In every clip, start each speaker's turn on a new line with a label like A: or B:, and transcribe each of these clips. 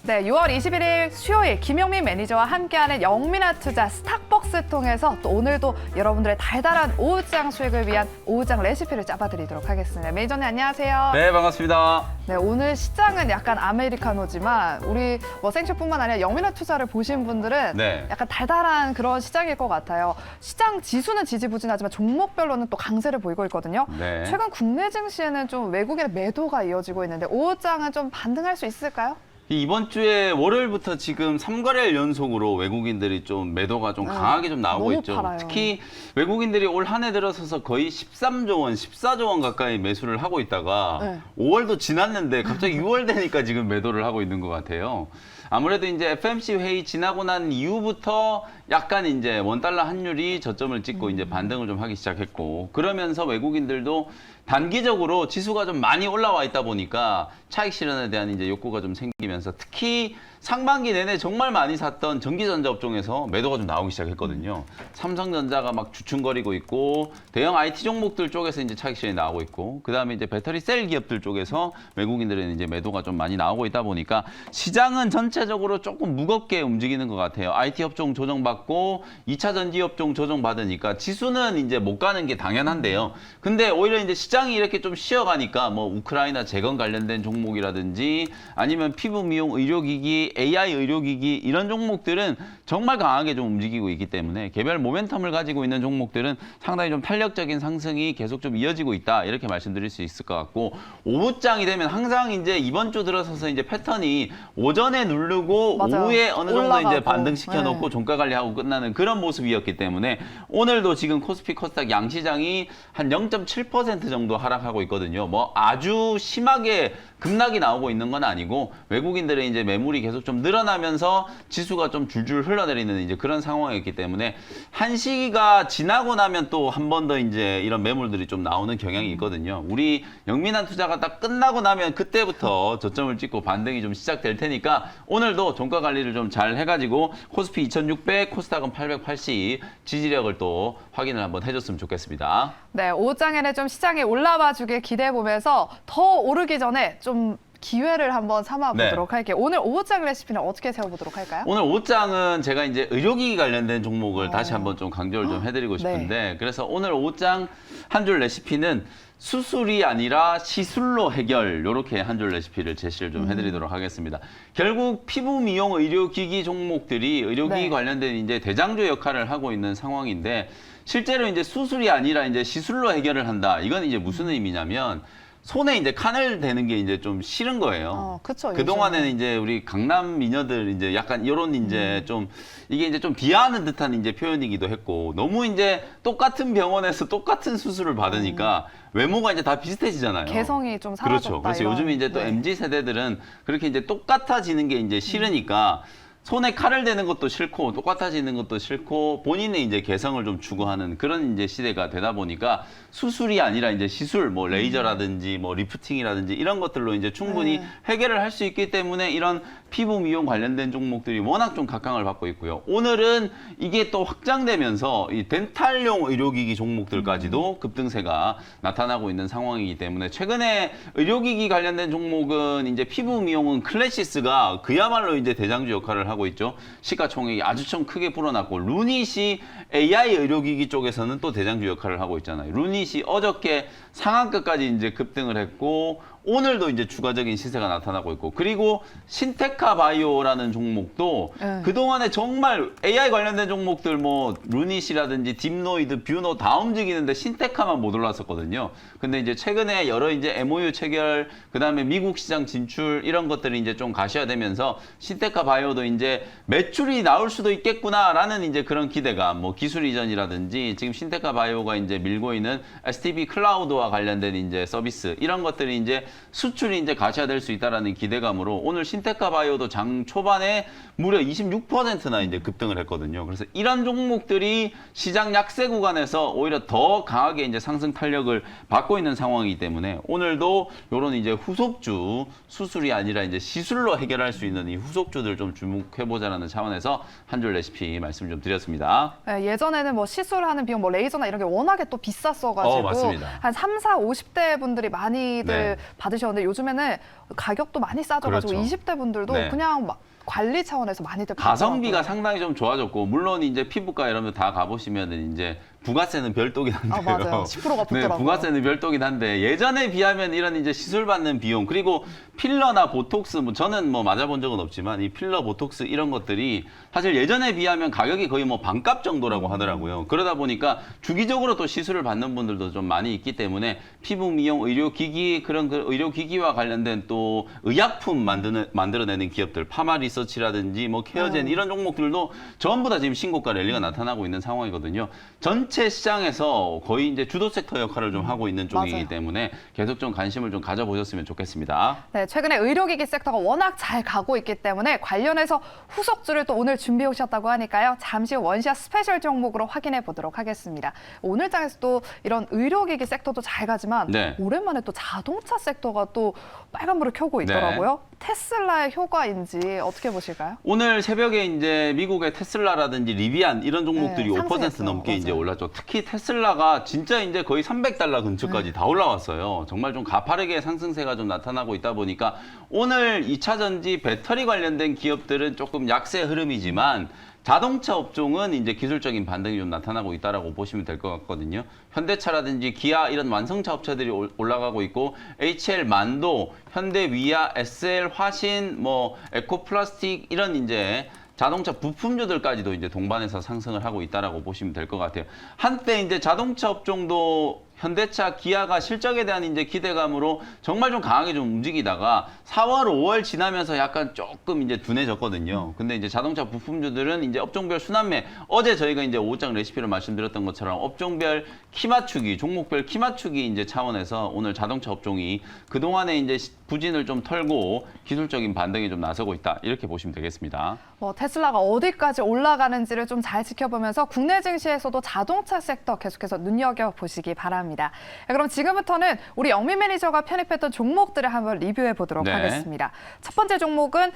A: 네, 6월 21일 수요일 김영민 매니저와 함께하는 영민한 투자 스탁벅스 통해서 또 오늘도 여러분들의 달달한 오후장 수익을 위한 오후장 레시피를 짜봐드리도록 하겠습니다. 매니저님 안녕하세요.
B: 네, 반갑습니다.
A: 네, 오늘 시장은 약간 아메리카노지만 우리 뭐 생쇼뿐만 아니라 영민한 투자를 보신 분들은
B: 네.
A: 약간 달달한 그런 시장일 것 같아요. 시장 지수는 지지부진하지만 종목별로는 또 강세를 보이고 있거든요.
B: 네.
A: 최근 국내 증시에는 좀 외국인의 매도가 이어지고 있는데 오후장은 좀 반등할 수 있을까요?
B: 이번 주에 월요일부터 지금 3거래일 연속으로 외국인들이 좀 매도가 좀 강하게 좀 나오고
A: 너무
B: 있죠.
A: 팔아요.
B: 특히 외국인들이 올 한 해 들어서서 거의 13조 원, 14조 원 가까이 매수를 하고 있다가
A: 네.
B: 5월도 지났는데 갑자기 6월 되니까 지금 매도를 하고 있는 것 같아요. 아무래도 이제 FMC 회의 지나고 난 이후부터 약간 이제 원달러 환율이 저점을 찍고 이제 반등을 좀 하기 시작했고, 그러면서 외국인들도 단기적으로 지수가 좀 많이 올라와 있다 보니까 차익 실현에 대한 이제 욕구가 좀 생기면서 특히 상반기 내내 정말 많이 샀던 전기전자 업종에서 매도가 좀 나오기 시작했거든요. 삼성전자가 막 주춤거리고 있고, 대형 IT 종목들 쪽에서 이제 차익 실현이 나오고 있고, 그 다음에 이제 배터리 셀 기업들 쪽에서 외국인들은 이제 매도가 좀 많이 나오고 있다 보니까 시장은 전체적으로 조금 무겁게 움직이는 것 같아요. IT 업종 조정받고 2차 전지 업종 조정받으니까 지수는 이제 못 가는 게 당연한데요. 근데 오히려 이제 시장이 이렇게 좀 쉬어가니까 뭐 우크라이나 재건 관련된 종목이라든지 아니면 피부 미용 의료기기, AI 의료기기 이런 종목들은 정말 강하게 좀 움직이고 있기 때문에 개별 모멘텀을 가지고 있는 종목들은 상당히 좀 탄력적인 상승이 계속 좀 이어지고 있다, 이렇게 말씀드릴 수 있을 것 같고, 오후장이 되면 항상 이제 이번 주 들어서서 이제 패턴이 오전에 누르고
A: 맞아요.
B: 오후에 어느 정도
A: 올라가고.
B: 이제 반등시켜 놓고
A: 네.
B: 종가 관리하고 끝나는 그런 모습이었기 때문에 오늘도 지금 코스피 코스닥 양시장이 한 0.7% 정도 하락하고 있거든요. 뭐 아주 심하게 급락이 나오고 있는 건 아니고 외국인들의 이제 매물이 계속 좀 늘어나면서 지수가 좀 줄줄 흘러내리는 이제 그런 상황이었기 때문에 한 시기가 지나고 나면 또 한 번 더 이제 이런 매물들이 좀 나오는 경향이 있거든요. 우리 영민한 투자가 딱 끝나고 나면 그때부터 저점을 찍고 반등이 좀 시작될 테니까 오늘도 종가 관리를 좀 잘 해가지고 코스피 2600, 코스닥은 880 지지력을 또 확인을 한번 해줬으면 좋겠습니다.
A: 네, 오후장에는 좀 시장에 올라와 주길 기대해 보면서 더 오르기 전에 좀 기회를 한번 삼아 보도록 할게요. 오늘 오후장 레시피는 어떻게 세워보도록 할까요?
B: 오늘 오후장은 제가 이제 의료기기 관련된 종목을 다시 한번 좀 강조를 좀 해드리고 싶은데, 그래서 오늘 오후장 한 줄 레시피는 수술이 아니라 시술로 해결, 이렇게 한 줄 레시피를 제시를 좀 해드리도록 하겠습니다. 결국 피부 미용 의료기기 종목들이 의료기기
A: 네.
B: 관련된 이제 대장주 역할을 하고 있는 상황인데, 실제로 이제 수술이 아니라 이제 시술로 해결을 한다. 이건 이제 무슨 의미냐면 손에 이제 칸을 대는 게 이제 좀 싫은 거예요.
A: 그쵸.
B: 그동안에는 이제 우리 강남 미녀들 이제 약간 이런 이제 좀 이게 이제 좀 비하하는 듯한 이제 표현이기도 했고, 너무 이제 똑같은 병원에서 똑같은 수술을 받으니까 외모가 이제 다 비슷해지잖아요.
A: 개성이 좀 사라졌다.
B: 그렇죠. 그래서
A: 이런.
B: 요즘 이제 또
A: 네.
B: MZ 세대들은 그렇게 이제 똑같아지는 게 이제 싫으니까 손에 칼을 대는 것도 싫고 똑같아지는 것도 싫고 본인의 이제 개성을 좀 추구하는 그런 이제 시대가 되다 보니까 수술이 아니라 이제 시술, 뭐 레이저라든지 뭐 리프팅이라든지 이런 것들로 이제 충분히 해결을 할 수 있기 때문에 이런 피부 미용 관련된 종목들이 워낙 좀 각광을 받고 있고요. 오늘은 이게 또 확장되면서 이 덴탈용 의료기기 종목들까지도 급등세가 나타나고 있는 상황이기 때문에 최근에 의료기기 관련된 종목은 이제 피부 미용은 클래시스가 그야말로 이제 대장주 역할을 하고 있죠. 시가총액이 아주 좀 크게 불어났고, 루닛이 AI 의료기기 쪽에서는 또 대장주 역할을 하고 있잖아요. 루닛이 어저께 상한가까지 이제 급등을 했고, 오늘도 이제 추가적인 시세가 나타나고 있고, 그리고 신테카 바이오라는 종목도 그동안에 정말 AI 관련된 종목들 뭐 루닛이라든지 딥노이드, 뷰노 다 움직이는데 신테카만 못 올랐었거든요. 근데 이제 최근에 여러 이제 MOU 체결, 그다음에 미국 시장 진출 이런 것들이 이제 좀 가시화되면서 신테카 바이오도 이제 매출이 나올 수도 있겠구나라는 이제 그런 기대감, 뭐 기술 이전이라든지 지금 신테카 바이오가 이제 밀고 있는 STB 클라우드와 관련된 이제 서비스 이런 것들이 이제 수출이 이제 가시화될 수 있다라는 기대감으로 오늘 신테카 바이오도 장 초반에 무려 26%나 이제 급등을 했거든요. 그래서 이런 종목들이 시장 약세 구간에서 오히려 더 강하게 이제 상승 탄력을 받고 있는 상황이기 때문에 오늘도 이런 이제 후속주, 수술이 아니라 이제 시술로 해결할 수 있는 이 후속주들 좀 주목해보자라는 차원에서 한 줄 레시피 말씀 좀 드렸습니다.
A: 네, 예전에는 뭐 시술하는 비용, 뭐 레이저나 이런 게 워낙에 또 비쌌어가지고
B: 맞습니다.
A: 한 30, 40, 50대 분들이 많이들
B: 네.
A: 받으셨는데 요즘에는 가격도 많이 싸져가지고
B: 그렇죠.
A: 20대 분들도
B: 네.
A: 그냥 막 관리 차원에서 많이들
B: 가성비가
A: 받더라고요.
B: 상당히 좀 좋아졌고 물론 이제 피부과 이런 데 다 가보시면은 이제 부가세는 별도긴 한데요.
A: 맞아요. 10%가
B: 네,
A: 붙더라고요.
B: 부가세는 별도긴 한데 예전에 비하면 이런 이제 시술 받는 비용 그리고 필러나 보톡스 뭐 저는 뭐 맞아본 적은 없지만 이 필러 보톡스 이런 것들이 사실 예전에 비하면 가격이 거의 뭐 반값 정도라고 하더라고요. 그러다 보니까 주기적으로 또 시술을 받는 분들도 좀 많이 있기 때문에 피부 미용 의료기기 그런 그 의료기기와 관련된 또 의약품 만들어내는 기업들 파마 리서치라든지 뭐 케어젠 이런 종목들도 전부 다 지금 신고가 랠리가 나타나고 있는 상황이거든요. 전체 시장에서 거의 이제 주도 섹터 역할을 좀 하고 있는 쪽이기
A: 맞아요.
B: 때문에 계속 좀 관심을 좀 가져보셨으면 좋겠습니다.
A: 네, 최근에 의료기기 섹터가 워낙 잘 가고 있기 때문에 관련해서 후속주를 또 오늘 준비해 오셨다고 하니까요. 잠시 후 원시아 스페셜 종목으로 확인해 보도록 하겠습니다. 오늘 장에서도 이런 의료기기 섹터도 잘 가지만
B: 네.
A: 오랜만에 또 자동차 섹터가 또 빨간불을 켜고 있더라고요. 테슬라의 효과인지 어떻게 보실까요?
B: 오늘 새벽에 이제 미국의 테슬라라든지 리비안 이런 종목들이
A: 네,
B: 5%
A: 상승했죠.
B: 넘게 이제
A: 맞아요.
B: 올랐죠. 특히 테슬라가 진짜 이제 거의 $300 근처까지 다 올라왔어요. 정말 좀 가파르게 상승세가 좀 나타나고 있다 보니까 오늘 2차 전지 배터리 관련된 기업들은 조금 약세 흐름이지만 자동차 업종은 이제 기술적인 반등이 좀 나타나고 있다라고 보시면 될 것 같거든요. 현대차라든지 기아 이런 완성차 업체들이 올라가고 있고 HL 만도, 현대 위아, SL 화신, 뭐 에코플라스틱 이런 이제 자동차 부품주들까지도 이제 동반해서 상승을 하고 있다라고 보시면 될 것 같아요. 한때 이제 자동차 업종도 현대차, 기아가 실적에 대한 이제 기대감으로 정말 좀 강하게 좀 움직이다가 4월, 5월 지나면서 약간 조금 이제 둔해졌거든요. 근데 이제 자동차 부품주들은 이제 업종별 순환매, 어제 저희가 이제 5장 레시피를 말씀드렸던 것처럼 업종별 키 맞추기, 종목별 키 맞추기 이제 차원에서 오늘 자동차 업종이 그동안에 이제 부진을 좀 털고 기술적인 반등이 좀 나서고 있다. 이렇게 보시면 되겠습니다.
A: 테슬라가 어디까지 올라가는지를 좀 잘 지켜보면서 국내 증시에서도 자동차 섹터 계속해서 눈여겨보시기 바랍니다. 그럼 지금부터는 우리 영민 매니저가 편입했던 종목들을 한번 리뷰해 보도록
B: 네.
A: 하겠습니다. 첫 번째 종목은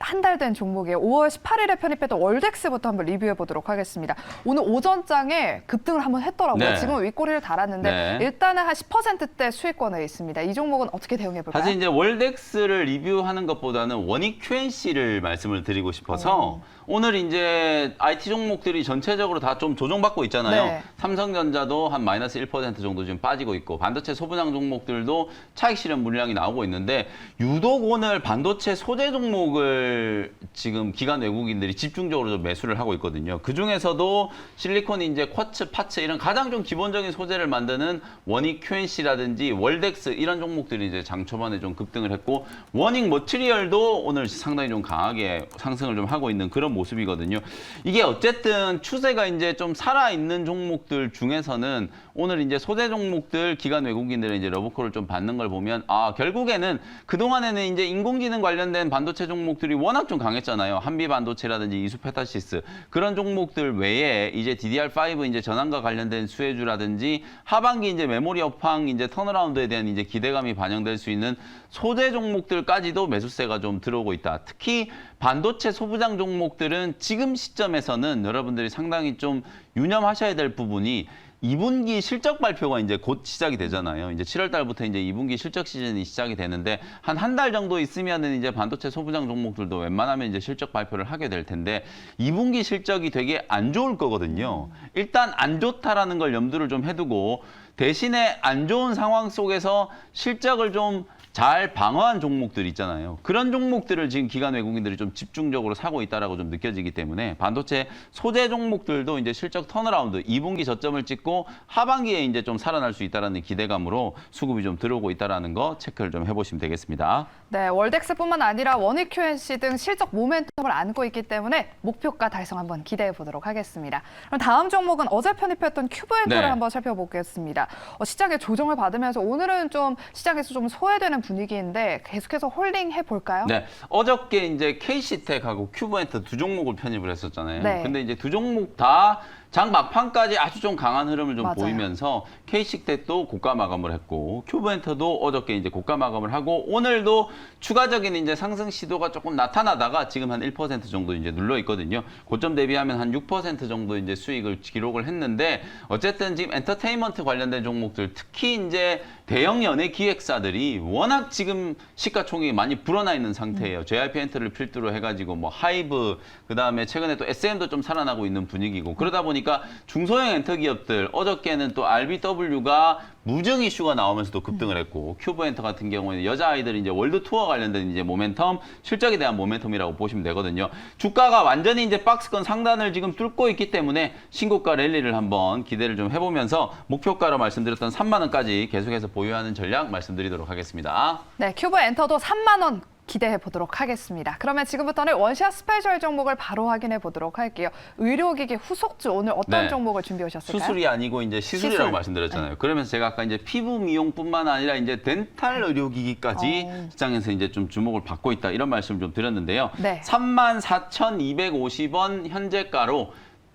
A: 한 달 된 종목이에요. 5월 18일에 편입했던 월덱스부터 한번 리뷰해 보도록 하겠습니다. 오늘 오전장에 급등을 한번 했더라고요.
B: 네.
A: 지금 윗꼬리를 달았는데
B: 네.
A: 일단은 한 10%대 수익권에 있습니다. 이 종목은 어떻게 대응해 볼까요?
B: 사실 이제 월덱스를 리뷰하는 것보다는 원익 QNC를 말씀을 드리고 싶어서 오늘 이제 IT 종목들이 전체적으로 다 좀 조정받고 있잖아요.
A: 네.
B: 삼성전자도 한 마이너스 1% 정도 지금 빠지고 있고 반도체 소부장 종목들도 차익 실현 물량이 나오고 있는데 유독 오늘 반도체 소재 종목을 지금 기관 외국인들이 집중적으로 좀 매수를 하고 있거든요. 그 중에서도 실리콘 이제 쿼츠, 파츠 이런 가장 좀 기본적인 소재를 만드는 원익 QNC라든지 월덱스 이런 종목들이 이제 장 초반에 좀 급등을 했고 원익 머티리얼도 오늘 상당히 좀 강하게 상승을 좀 하고 있는 그런 모습이거든요. 이게 어쨌든 추세가 이제 좀 살아있는 종목들 중에서는 오늘 이제 소재 종목들 기관 외국인들의 이제 러브콜을 좀 받는 걸 보면 결국에는 그동안에는 이제 인공지능 관련된 반도체 종목들이 워낙 좀 강했잖아요. 한비 반도체라든지 이수페타시스 그런 종목들 외에 이제 DDR5 이제 전환과 관련된 수혜주라든지 하반기 이제 메모리 업황 이제 턴어라운드에 대한 이제 기대감이 반영될 수 있는 소재 종목들까지도 매수세가 좀 들어오고 있다. 특히 반도체 소부장 종목들은 지금 시점에서는 여러분들이 상당히 좀 유념하셔야 될 부분이 2분기 실적 발표가 이제 곧 시작이 되잖아요. 이제 7월 달부터 이제 2분기 실적 시즌이 시작이 되는데 한 달 정도 있으면은 이제 반도체 소부장 종목들도 웬만하면 이제 실적 발표를 하게 될 텐데 2분기 실적이 되게 안 좋을 거거든요. 일단 안 좋다라는 걸 염두를 좀 해두고 대신에 안 좋은 상황 속에서 실적을 좀 잘 방어한 종목들 있잖아요. 그런 종목들을 지금 기관 외국인들이 좀 집중적으로 사고 있다라고 좀 느껴지기 때문에 반도체 소재 종목들도 이제 실적 턴어라운드 2분기 저점을 찍고 하반기에 이제 좀 살아날 수 있다라는 기대감으로 수급이 좀 들어오고 있다라는 거 체크를 좀 해보시면 되겠습니다.
A: 네, 월덱스뿐만 아니라 원익 QNC 등 실적 모멘텀을 안고 있기 때문에 목표가 달성 한번 기대해 보도록 하겠습니다. 그럼 다음 종목은 어제 편입했던 큐브엔터를
B: 네.
A: 한번 살펴보겠습니다. 시장의 조정을 받으면서 오늘은 좀 시장에서 좀 소외되는 분위기인데 계속해서 홀딩 해볼까요?
B: 네, 어저께 이제 KC텍하고 큐브엔터 두 종목을 편입을 했었잖아요.
A: 네.
B: 근데 이제 두 종목 다 장 막판까지 아주 좀 강한 흐름을 좀
A: 맞아요.
B: 보이면서 K식텍도 고가 마감을 했고 큐브엔터도 어저께 이제 고가 마감을 하고 오늘도 추가적인 이제 상승 시도가 조금 나타나다가 지금 한 1% 정도 이제 눌러 있거든요. 고점 대비하면 한 6% 정도 이제 수익을 기록을 했는데 어쨌든 지금 엔터테인먼트 관련된 종목들 특히 이제 대형 연예 기획사들이 워낙 지금 시가총액이 많이 불어나 있는 상태예요. JYP 엔터를 필두로 해가지고 뭐 하이브 그다음에 최근에 또 SM도 좀 살아나고 있는 분위기고 그러다 보니까 중소형 엔터 기업들 어저께는 또 RBW가 무증 이슈가 나오면서도 급등을 했고 큐브엔터 같은 경우에는 여자아이들 이제 월드 투어 관련된 이제 모멘텀 실적에 대한 모멘텀이라고 보시면 되거든요. 주가가 완전히 이제 박스권 상단을 지금 뚫고 있기 때문에 신고가 랠리를 한번 기대를 좀 해보면서 목표가로 말씀드렸던 3만 원까지 계속해서 보유하는 전략 말씀드리도록 하겠습니다.
A: 네, 큐브 엔터도 3만 원 기대해 보도록 하겠습니다. 그러면 지금부터는 원샷 스페셜 종목을 바로 확인해 보도록 할게요. 의료기기 후속주 오늘 어떤
B: 네.
A: 종목을 준비해 오셨을까요?
B: 수술이 아니고 이제 시술이라고
A: 시술.
B: 말씀드렸잖아요. 그러면서 제가 아까 이제 피부 미용뿐만 아니라 이제 덴탈 의료기기까지 시장에서 이제 좀 주목을 받고 있다 이런 말씀을 좀 드렸는데요.
A: 네.
B: 34,250원 현재가로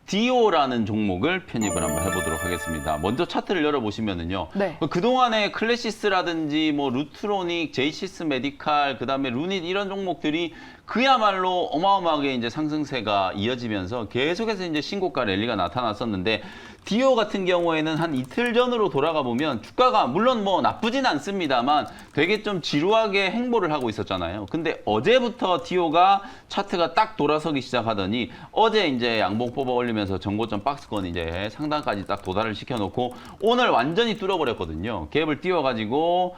B: 디오라는 종목을 편입을 한번 해보도록 하겠습니다. 먼저 차트를 열어보시면은요.
A: 네.
B: 그동안에 클래시스라든지 뭐 루트로닉, 제이시스 메디칼, 그다음에 루닛 이런 종목들이 그야말로 어마어마하게 이제 상승세가 이어지면서 계속해서 이제 신고가 랠리가 나타났었는데 디오 같은 경우에는 한 이틀 전으로 돌아가 보면 주가가 물론 뭐 나쁘진 않습니다만 되게 좀 지루하게 행보를 하고 있었잖아요. 근데 어제부터 디오가 차트가 딱 돌아서기 시작하더니 어제 이제 양봉 뽑아 올리면서 전고점 박스권 이제 상단까지 딱 도달을 시켜놓고 오늘 완전히 뚫어버렸거든요. 갭을 띄워가지고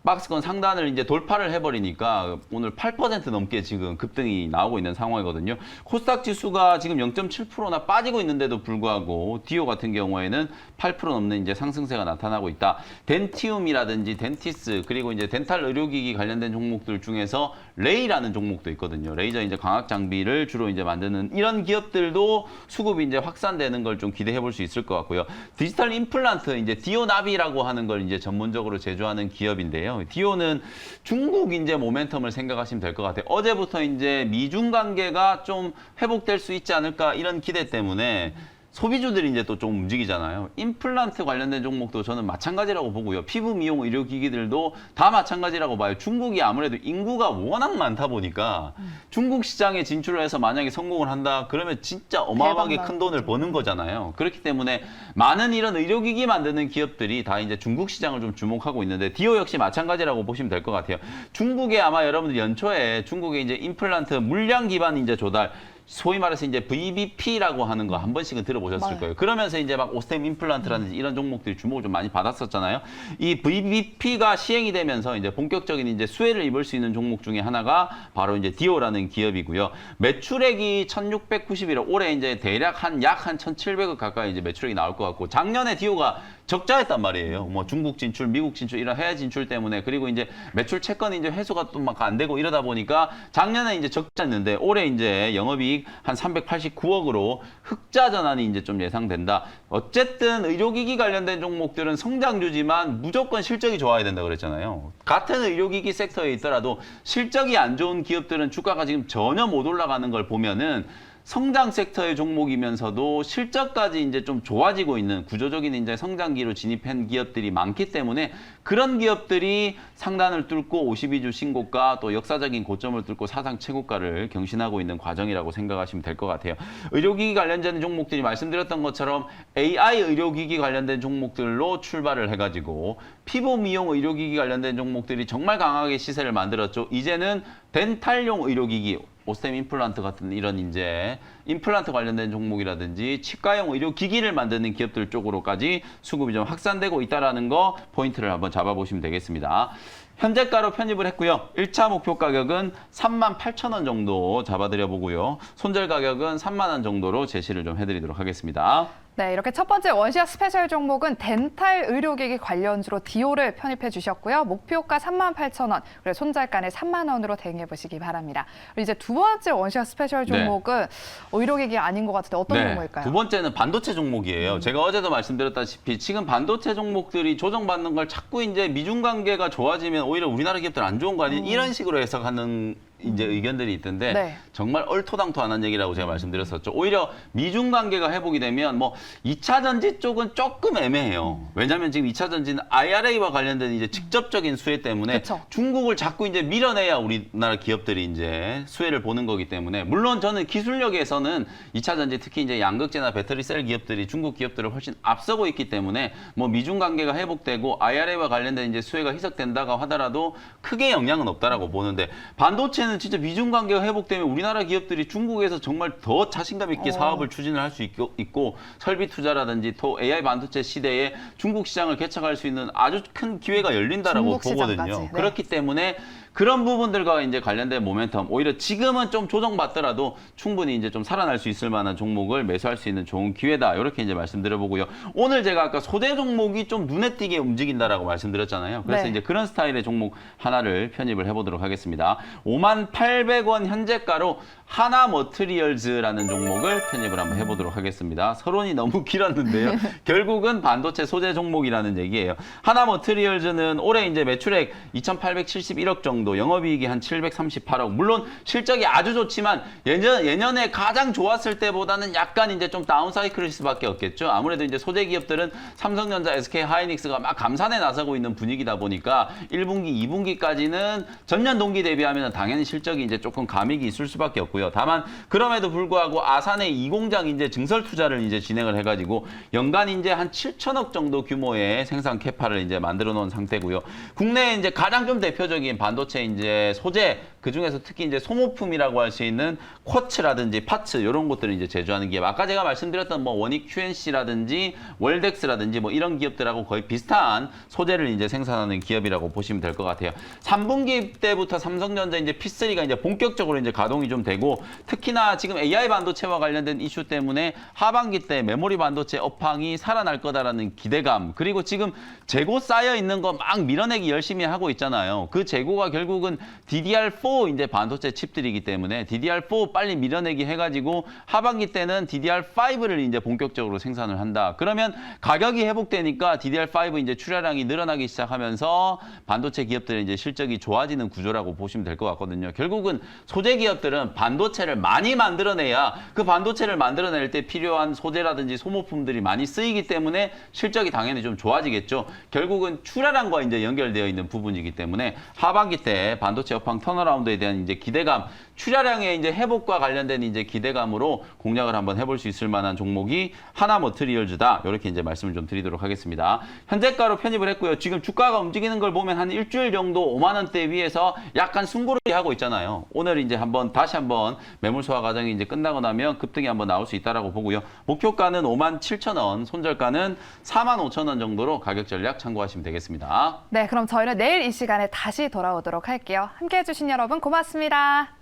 B: 박스권 상단을 이제 돌파를 해버리니까 오늘 8% 넘게 지금 급등이 나오고 있는 상황이거든요. 코스닥 지수가 지금 0.7%나 빠지고 있는데도 불구하고 디오 같은 경우에는 8% 넘는 이제 상승세가 나타나고 있다. 덴티움이라든지 덴티스 그리고 이제 덴탈 의료기기 관련된 종목들 중에서 레이라는 종목도 있거든요. 레이저 이제 광학 장비를 주로 이제 만드는 이런 기업들도 수급이 이제 확산되는 걸 좀 기대해 볼 수 있을 것 같고요. 디지털 임플란트 이제 디오나비라고 하는 걸 이제 전문적으로 제조하는 기업인데요. 디오는 중국 이제 모멘텀을 생각하시면 될 것 같아요. 어제부터 이제 미중 관계가 좀 회복될 수 있지 않을까 이런 기대 때문에 소비주들이 이제 또 좀 움직이잖아요. 임플란트 관련된 종목도 저는 마찬가지라고 보고요. 피부 미용 의료기기들도 다 마찬가지라고 봐요. 중국이 아무래도 인구가 워낙 많다 보니까 중국 시장에 진출을 해서 만약에 성공을 한다 그러면 진짜 어마어마하게 큰 돈을 버는 거잖아요. 그렇기 때문에 많은 이런 의료기기 만드는 기업들이 다 이제 중국 시장을 좀 주목하고 있는데 디오 역시 마찬가지라고 보시면 될 것 같아요. 중국에 아마 여러분들 연초에 중국의 이제 임플란트 물량 기반 이제 조달 소위 말해서 이제 VBP라고 하는 거 한 번씩은 들어보셨을
A: 맞아요.
B: 거예요. 그러면서 이제 막 오스템 임플란트라든지 이런 종목들이 주목을 좀 많이 받았었잖아요. 이 VBP가 시행이 되면서 이제 본격적인 이제 수혜를 입을 수 있는 종목 중에 하나가 바로 이제 디오라는 기업이고요. 매출액이 1,691억, 올해 이제 대략 약 한 1,700억 가까이 이제 매출액이 나올 것 같고 작년에 디오가 적자였단 말이에요. 뭐 중국 진출, 미국 진출 이런 해외 진출 때문에 그리고 이제 매출 채권이 이제 회수가 또 막 안 되고 이러다 보니까 작년에 이제 적자였는데 올해 이제 영업이익 한 389억으로 흑자 전환이 이제 좀 예상된다. 어쨌든 의료기기 관련된 종목들은 성장주지만 무조건 실적이 좋아야 된다 그랬잖아요. 같은 의료기기 섹터에 있더라도 실적이 안 좋은 기업들은 주가가 지금 전혀 못 올라가는 걸 보면은 성장 섹터의 종목이면서도 실적까지 이제 좀 좋아지고 있는 구조적인 이제 성장기로 진입한 기업들이 많기 때문에 그런 기업들이 상단을 뚫고 52주 신고가 또 역사적인 고점을 뚫고 사상 최고가를 경신하고 있는 과정이라고 생각하시면 될 것 같아요. 의료기기 관련된 종목들이 말씀드렸던 것처럼 AI 의료기기 관련된 종목들로 출발을 해가지고 피부 미용 의료기기 관련된 종목들이 정말 강하게 시세를 만들었죠. 이제는 덴탈용 의료기기 오스템 임플란트 같은 이런 이제 임플란트 관련된 종목이라든지 치과용 의료기기를 만드는 기업들 쪽으로까지 수급이 좀 확산되고 있다는 거 포인트를 한번 잡아보시면 되겠습니다. 현재가로 편입을 했고요. 1차 목표 가격은 38,000원 정도 잡아드려 보고요. 손절 가격은 3만 원 정도로 제시를 좀 해드리도록 하겠습니다.
A: 네, 이렇게 첫 번째 원시아 스페셜 종목은 덴탈 의료기기 관련주로 디오를 편입해 주셨고요. 목표가 38,000원, 그리고 손절가는 3만 원으로 대응해 보시기 바랍니다. 그리고 이제 두 번째 원시아 스페셜 종목은 의료기기 아닌 것 같은데 어떤 종목일까요?
B: 두 번째는 반도체 종목이에요. 제가 어제도 말씀드렸다시피 지금 반도체 종목들이 조정받는 걸 자꾸 이제 미중 관계가 좋아지면 오히려 우리나라 기업들 안 좋은 거 아니에요? 이런 식으로 해석하는 이제 의견들이 있던데
A: 네.
B: 정말 얼토당토안한 얘기라고 제가 말씀드렸었죠. 오히려 미중 관계가 회복이 되면 뭐 2차 전지 쪽은 조금 애매해요. 왜냐하면 지금 2차 전지는 IRA와 관련된 이제 직접적인 수혜 때문에
A: 그쵸.
B: 중국을 자꾸 이제 밀어내야 우리나라 기업들이 이제 수혜를 보는 거기 때문에 물론 저는 기술력에서는 2차 전지 특히 이제 양극재나 배터리 셀 기업들이 중국 기업들을 훨씬 앞서고 있기 때문에 뭐 미중 관계가 회복되고 IRA와 관련된 이제 수혜가 희석된다고 하더라도 크게 영향은 없다라고 보는데 반도체는 진짜 미중 관계가 회복되면 우리나라 기업들이 중국에서 정말 더 자신감 있게 사업을 추진을 할 수 있고 설비 투자라든지 또 AI 반도체 시대에 중국 시장을 개척할 수 있는 아주 큰 기회가 열린다라고
A: 중국
B: 보거든요.
A: 시장까지. 네.
B: 그렇기 때문에 그런 부분들과 이제 관련된 모멘텀 오히려 지금은 좀 조정받더라도 충분히 이제 좀 살아날 수 있을 만한 종목을 매수할 수 있는 좋은 기회다. 이렇게 이제 말씀드려보고요. 오늘 제가 아까 소재 종목이 좀 눈에 띄게 움직인다라고 말씀드렸잖아요. 그래서
A: 네.
B: 이제 그런 스타일의 종목 하나를 편입을 해보도록 하겠습니다. 58,800원 현재가로 하나머트리얼즈라는 종목을 편입을 한번 해보도록 하겠습니다. 서론이 너무 길었는데요. 결국은 반도체 소재 종목이라는 얘기예요. 하나머트리얼즈는 올해 이제 매출액 2,871억 정도, 영업이익이 한 738억. 물론 실적이 아주 좋지만 예년에 가장 좋았을 때보다는 약간 이제 좀 다운 사이클일 수밖에 없겠죠. 아무래도 이제 소재 기업들은 삼성전자, SK 하이닉스가 막 감산에 나서고 있는 분위기다 보니까 1분기, 2분기까지는 전년 동기 대비하면 당연히 실적이 이제 조금 감익이 있을 수밖에 없고요. 다만 그럼에도 불구하고 아산의 이 공장 이제 증설 투자를 이제 진행을 해가지고 연간 이제 한 7천억 정도 규모의 생산 캐파를 이제 만들어 놓은 상태고요. 국내에 이제 가장 좀 대표적인 반도체 이제 소재 그 중에서 특히 이제 소모품이라고 할 수 있는 쿼츠라든지 파츠 이런 것들을 이제 제조하는 기업. 아까 제가 말씀드렸던 뭐 원익 QNC라든지 월덱스라든지 뭐 이런 기업들하고 거의 비슷한 소재를 이제 생산하는 기업이라고 보시면 될 것 같아요. 3분기 때부터 삼성전자 이제 P3가 이제 본격적으로 이제 가동이 좀 되고 특히나 지금 AI 반도체와 관련된 이슈 때문에 하반기 때 메모리 반도체 업황이 살아날 거다라는 기대감 그리고 지금 재고 쌓여 있는 거 막 밀어내기 열심히 하고 있잖아요. 그 재고가 결국은 DDR4 이제 반도체 칩들이기 때문에 DDR4 빨리 밀어내기 해가지고 하반기 때는 DDR5를 이제 본격적으로 생산을 한다. 그러면 가격이 회복되니까 DDR5 이제 출하량이 늘어나기 시작하면서 반도체 기업들의 이제 실적이 좋아지는 구조라고 보시면 될 것 같거든요. 결국은 소재 기업들은 반도체를 많이 만들어내야 그 반도체를 만들어낼 때 필요한 소재라든지 소모품들이 많이 쓰이기 때문에 실적이 당연히 좀 좋아지겠죠. 결국은 출하량과 이제 연결되어 있는 부분이기 때문에 하반기 때 반도체 업황 턴어라운드에 대한 이제 기대감, 출하량의 이제 회복과 관련된 이제 기대감으로 공략을 한번 해볼 수 있을 만한 종목이 하나머트리얼즈다. 이렇게 이제 말씀을 좀 드리도록 하겠습니다. 현재가로 편입을 했고요. 지금 주가가 움직이는 걸 보면 한 일주일 정도 5만 원대 위에서 약간 숨고르기 하고 있잖아요. 오늘 이제 다시 한번 매물 소화 과정이 이제 끝나고 나면 급등이 한번 나올 수 있다라고 보고요. 목표가는 57,000원, 손절가는 45,000원 정도로 가격 전략 참고하시면 되겠습니다.
A: 네, 그럼 저희는 내일 이 시간에 다시 돌아오도록 할게요. 함께해 주신 여러분 고맙습니다.